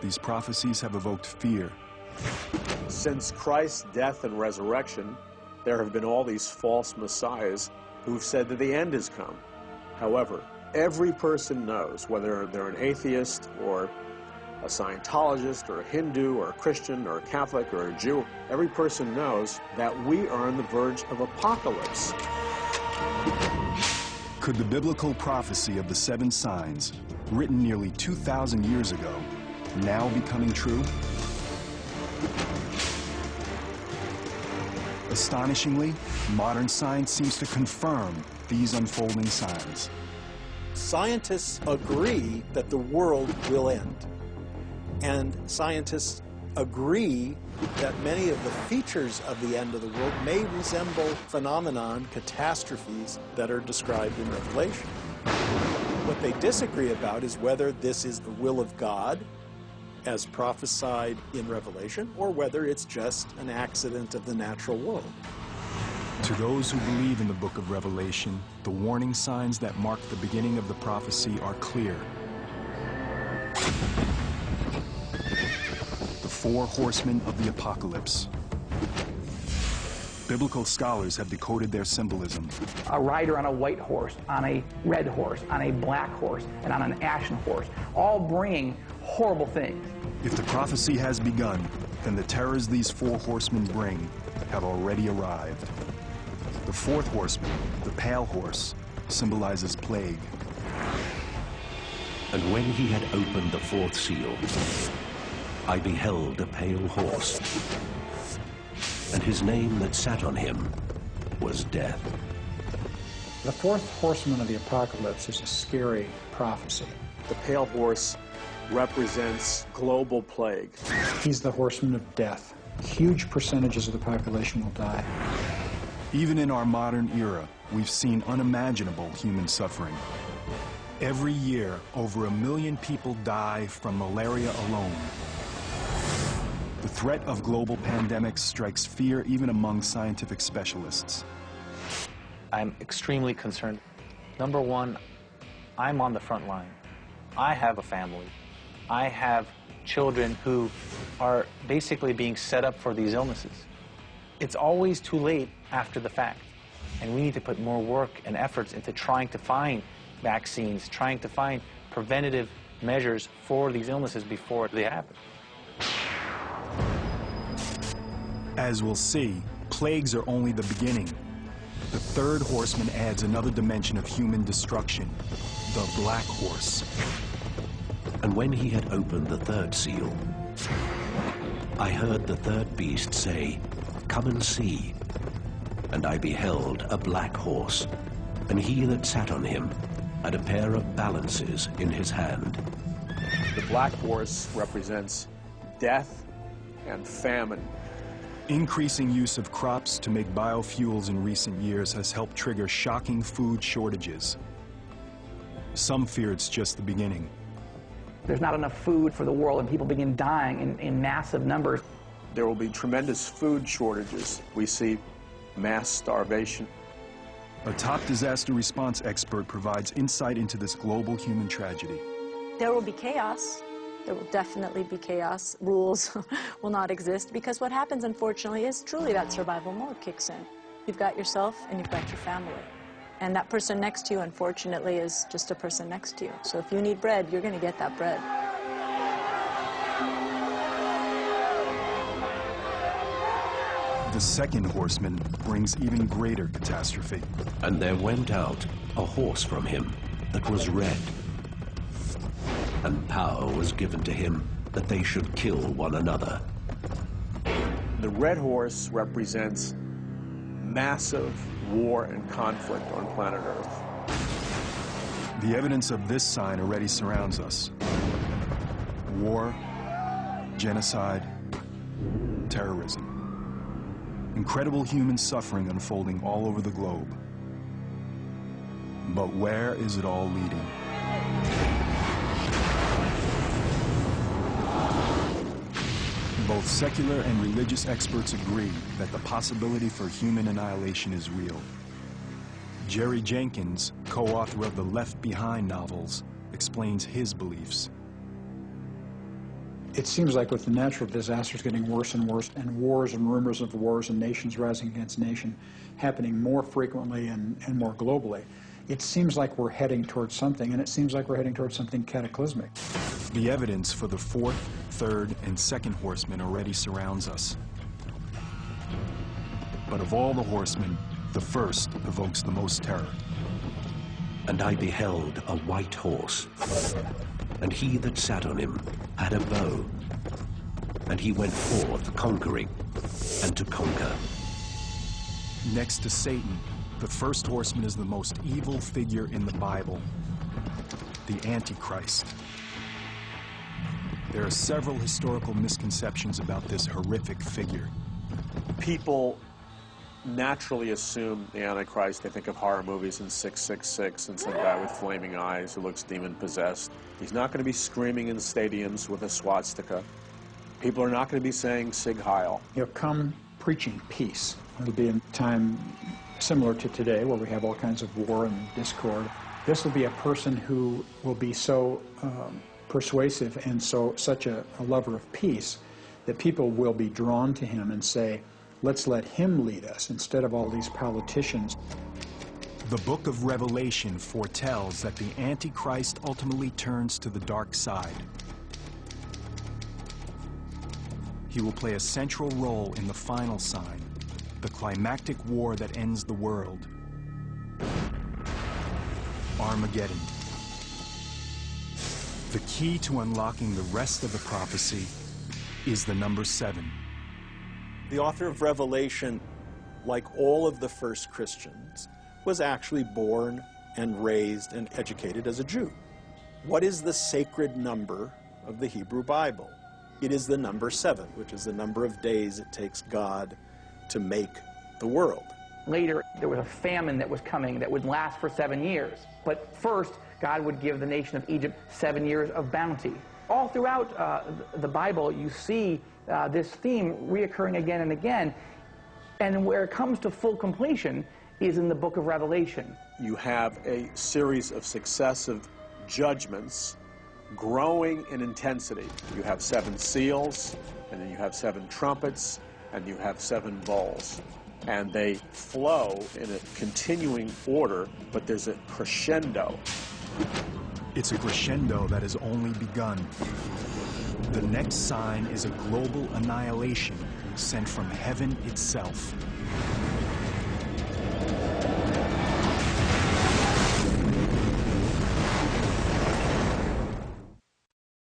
these prophecies have evoked fear. Since Christ's death and resurrection, there have been all these false messiahs who've said that the end has come. However, every person knows, whether they're an atheist or a Scientologist or a Hindu or a Christian or a Catholic or a Jew, every person knows that we are on the verge of apocalypse. Could the biblical prophecy of the 7 signs, written nearly 2,000 years ago, now be coming true? Astonishingly, modern science seems to confirm these unfolding signs. Scientists agree that the world will end. And scientists agree that many of the features of the end of the world may resemble phenomenon, catastrophes that are described in Revelation. What they disagree about is whether this is the will of God, as prophesied in Revelation, or whether it's just an accident of the natural world. To those who believe in the book of Revelation, the warning signs that mark the beginning of the prophecy are clear. The 4 horsemen of the apocalypse. Biblical scholars have decoded their symbolism. A rider on a white horse, on a red horse, on a black horse, and on an ashen horse, all bringing horrible things. If the prophecy has begun, then the terrors these 4 horsemen bring have already arrived. The 4th horseman, the pale horse, symbolizes plague. And when he had opened the 4th seal, I beheld a pale horse, and his name that sat on him was Death. The 4th horseman of the apocalypse is a scary prophecy. The pale horse represents global plague. He's the horseman of death. Huge percentages of the population will die. Even in our modern era, we've seen unimaginable human suffering. Every year, over 1 million people die from malaria alone. The threat of global pandemics strikes fear even among scientific specialists. I'm extremely concerned. Number one, I'm on the front line. I have a family. I have children who are basically being set up for these illnesses. It's always too late after the fact, and we need to put more work and efforts into trying to find vaccines, trying to find preventative measures for these illnesses before they happen. As we'll see, plagues are only the beginning. The 3rd horseman adds another dimension of human destruction, the black horse. And when he had opened the 3rd seal, I heard the 3rd beast say, "Come and see." And I beheld a black horse, and he that sat on him had a pair of balances in his hand. The black horse represents death and famine. Increasing use of crops to make biofuels in recent years has helped trigger shocking food shortages. Some fear it's just the beginning. There's not enough food for the world, and people begin dying in massive numbers. There will be tremendous food shortages. We see mass starvation. A top disaster response expert provides insight into this global human tragedy. There will be chaos. There will definitely be chaos. Rules will not exist, because what happens, unfortunately, is truly that survival mode kicks in. You've got yourself and you've got your family. And that person next to you, unfortunately, is just a person next to you. So if you need bread, you're going to get that bread. The 2nd horseman brings even greater catastrophe. And there went out a horse from him that was red, and power was given to him that they should kill one another. The red horse represents massive war and conflict on planet Earth. The evidence of this sign already surrounds us. War, genocide, terrorism. Incredible human suffering unfolding all over the globe. But where is it all leading? Both secular and religious experts agree that the possibility for human annihilation is real. Jerry Jenkins, co-author of the Left Behind novels, explains his beliefs. It seems like with the natural disasters getting worse and worse, and wars and rumors of wars and nations rising against nation happening more frequently and more globally, it seems like we're heading towards something, and it seems like we're heading towards something cataclysmic. The evidence for the fourth, third, and second horsemen already surrounds us. But of all the horsemen, the first evokes the most terror. And I beheld a white horse, and he that sat on him had a bow, and he went forth conquering and to conquer. Next to Satan, the first horseman is the most evil figure in the Bible, the Antichrist. There are several historical misconceptions about this horrific figure. People naturally assume the Antichrist. They think of horror movies in 666 and some guy with flaming eyes who looks demon-possessed. He's not going to be screaming in stadiums with a swastika. People are not going to be saying Sig Heil. He'll come preaching peace. It'll be a time similar to today where we have all kinds of war and discord. This will be a person who will be so persuasive and such a lover of peace that people will be drawn to him and say, let's let him lead us instead of all these politicians. The book of Revelation foretells that the Antichrist ultimately turns to the dark side. He will play a central role in the final sign, the climactic war that ends the world, Armageddon. The key to unlocking the rest of the prophecy is the number 7. The author of Revelation, like all of the first Christians, was actually born and raised and educated as a Jew. What is the sacred number of the Hebrew Bible? It is the number 7, which is the number of days it takes God to make the world. Later, there was a famine that was coming that would last for 7 years. But first, God would give the nation of Egypt 7 years of bounty. All throughout the Bible, you see this theme reoccurring again and again. And where it comes to full completion is in the book of Revelation. You have a series of successive judgments growing in intensity. You have 7 seals, and then you have 7 trumpets, and you have 7 bowls. And they flow in a continuing order, but there's a crescendo. It's a crescendo that has only begun. The next sign is a global annihilation sent from heaven itself.